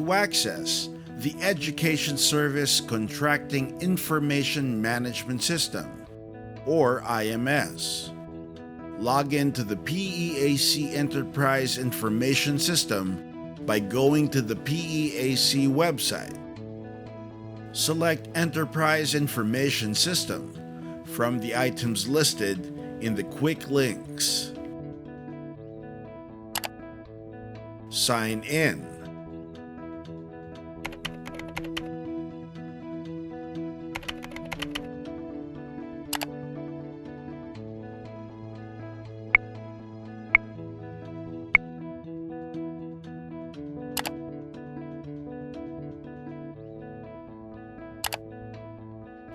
To access the Education Service Contracting Information Management System, or IMS, log into the PEAC Enterprise Information System by going to the PEAC website. Select Enterprise Information System from the items listed in the quick links. Sign in.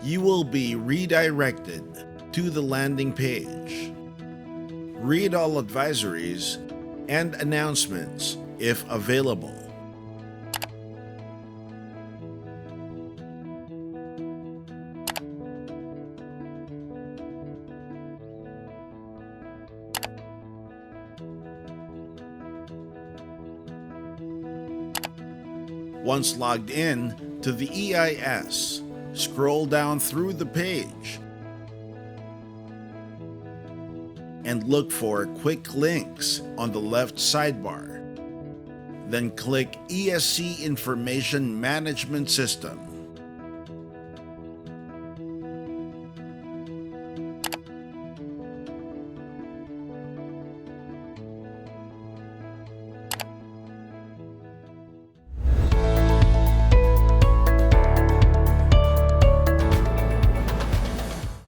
You will be redirected to the landing page. Read all advisories and announcements if available. Once logged in to the EIS, scroll down through the page and look for quick links on the left sidebar. Then click ESC Information Management System.